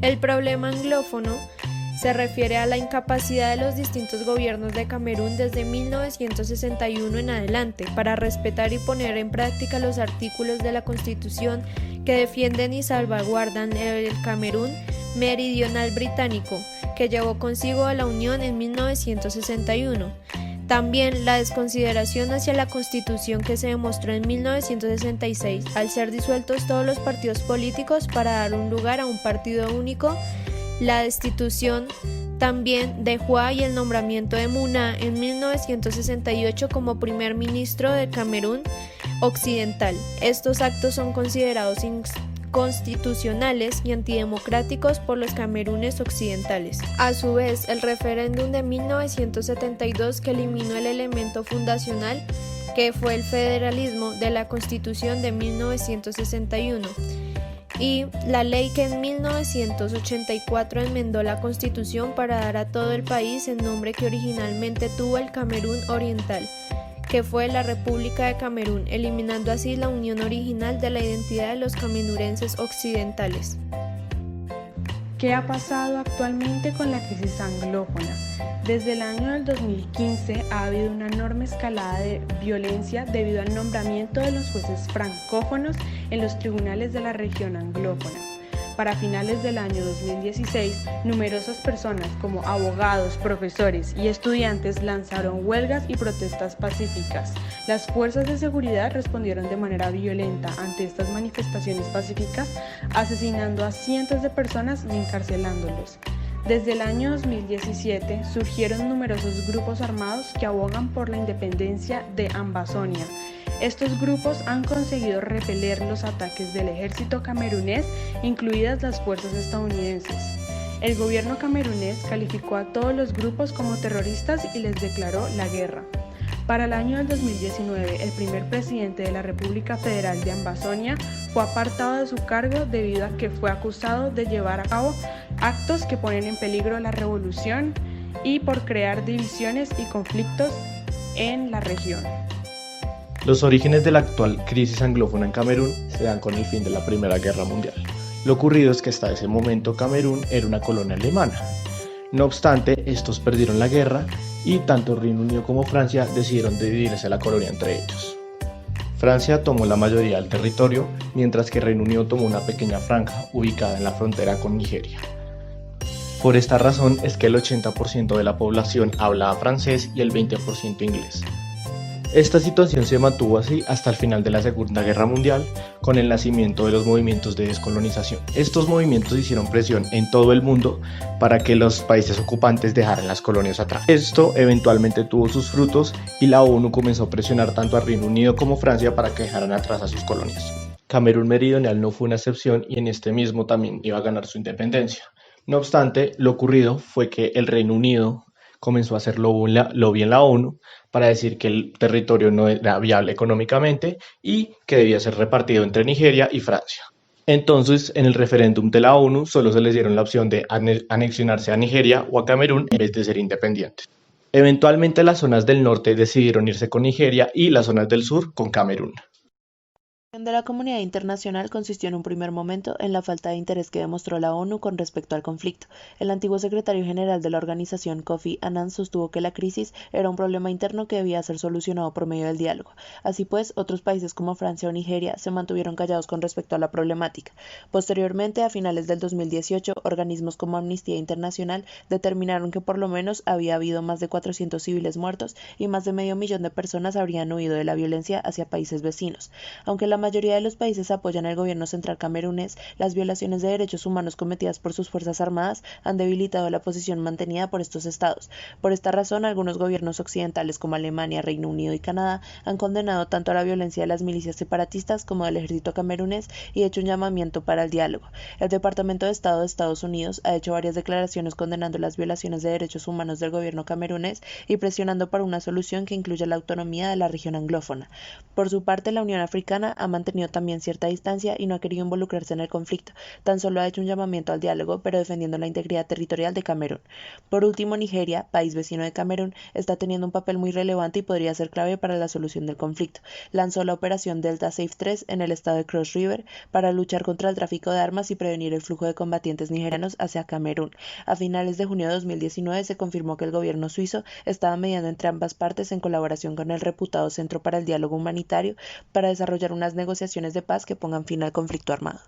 El problema anglófono se refiere a la incapacidad de los distintos gobiernos de Camerún desde 1961 en adelante para respetar y poner en práctica los artículos de la Constitución que defienden y salvaguardan el Camerún meridional británico, que llevó consigo a la Unión en 1961. También la desconsideración hacia la Constitución que se demostró en 1966 al ser disueltos todos los partidos políticos para dar un lugar a un partido único, la destitución también de Hua y el nombramiento de Muna en 1968 como primer ministro de Camerún Occidental. Estos actos son considerados inconstitucionales y antidemocráticos por los camerunes occidentales. A su vez, el referéndum de 1972, que eliminó el elemento fundacional que fue el federalismo de la Constitución de 1961, y la ley que en 1984 enmendó la Constitución para dar a todo el país el nombre que originalmente tuvo el Camerún Oriental, que fue la República de Camerún, eliminando así la unión original de la identidad de los cameruneses occidentales. ¿Qué ha pasado actualmente con la crisis anglófona? Desde el año del 2015 ha habido una enorme escalada de violencia debido al nombramiento de los jueces francófonos en los tribunales de la región anglófona. Para finales del año 2016, numerosas personas como abogados, profesores y estudiantes lanzaron huelgas y protestas pacíficas. Las fuerzas de seguridad respondieron de manera violenta ante estas manifestaciones pacíficas, asesinando a cientos de personas y encarcelándolos. Desde el año 2017 surgieron numerosos grupos armados que abogan por la independencia de Ambazonia. Estos grupos han conseguido repeler los ataques del ejército camerunés, incluidas las fuerzas estadounidenses. El gobierno camerunés calificó a todos los grupos como terroristas y les declaró la guerra. Para el año del 2019, el primer presidente de la República Federal de Ambazonia fue apartado de su cargo debido a que fue acusado de llevar a cabo actos que ponen en peligro la revolución y por crear divisiones y conflictos en la región. Los orígenes de la actual crisis anglófona en Camerún se dan con el fin de la Primera Guerra Mundial. Lo ocurrido es que hasta ese momento Camerún era una colonia alemana. No obstante, estos perdieron la guerra y tanto Reino Unido como Francia decidieron dividirse la colonia entre ellos. Francia tomó la mayoría del territorio, mientras que Reino Unido tomó una pequeña franja ubicada en la frontera con Nigeria. Por esta razón es que el 80% de la población hablaba francés y el 20% inglés. Esta situación se mantuvo así hasta el final de la Segunda Guerra Mundial, con el nacimiento de los movimientos de descolonización. Estos movimientos hicieron presión en todo el mundo para que los países ocupantes dejaran las colonias atrás. Esto eventualmente tuvo sus frutos y la ONU comenzó a presionar tanto a Reino Unido como Francia para que dejaran atrás a sus colonias. Camerún Meridional no fue una excepción y en este mismo también iba a ganar su independencia. No obstante, lo ocurrido fue que el Reino Unido comenzó a hacer lobby en la ONU para decir que el territorio no era viable económicamente y que debía ser repartido entre Nigeria y Francia. Entonces, en el referéndum de la ONU solo se les dieron la opción de anexionarse a Nigeria o a Camerún en vez de ser independientes. Eventualmente las zonas del norte decidieron irse con Nigeria y las zonas del sur con Camerún. La reacción de la comunidad internacional consistió en un primer momento en la falta de interés que demostró la ONU con respecto al conflicto. El antiguo secretario general de la organización, Kofi Annan, sostuvo que la crisis era un problema interno que debía ser solucionado por medio del diálogo. Así pues, otros países como Francia o Nigeria se mantuvieron callados con respecto a la problemática. Posteriormente, a finales del 2018, organismos como Amnistía Internacional determinaron que por lo menos había habido más de 400 civiles muertos y más de 500.000 de personas habrían huido de la violencia hacia países vecinos. Aunque la mayoría de los países apoyan al gobierno central camerunés, las violaciones de derechos humanos cometidas por sus fuerzas armadas han debilitado la posición mantenida por estos estados. Por esta razón, algunos gobiernos occidentales como Alemania, Reino Unido y Canadá han condenado tanto a la violencia de las milicias separatistas como del ejército camerunés y hecho un llamamiento para el diálogo. El Departamento de Estado de Estados Unidos ha hecho varias declaraciones condenando las violaciones de derechos humanos del gobierno camerunés y presionando por una solución que incluya la autonomía de la región anglófona. Por su parte, la Unión Africana ha mantenido también cierta distancia y no ha querido involucrarse en el conflicto. Tan solo ha hecho un llamamiento al diálogo, pero defendiendo la integridad territorial de Camerún. Por último, Nigeria, país vecino de Camerún, está teniendo un papel muy relevante y podría ser clave para la solución del conflicto. Lanzó la operación Delta Safe 3 en el estado de Cross River para luchar contra el tráfico de armas y prevenir el flujo de combatientes nigerianos hacia Camerún. A finales de junio de 2019 se confirmó que el gobierno suizo estaba mediando entre ambas partes en colaboración con el reputado Centro para el Diálogo Humanitario para desarrollar unas negociaciones de paz que pongan fin al conflicto armado.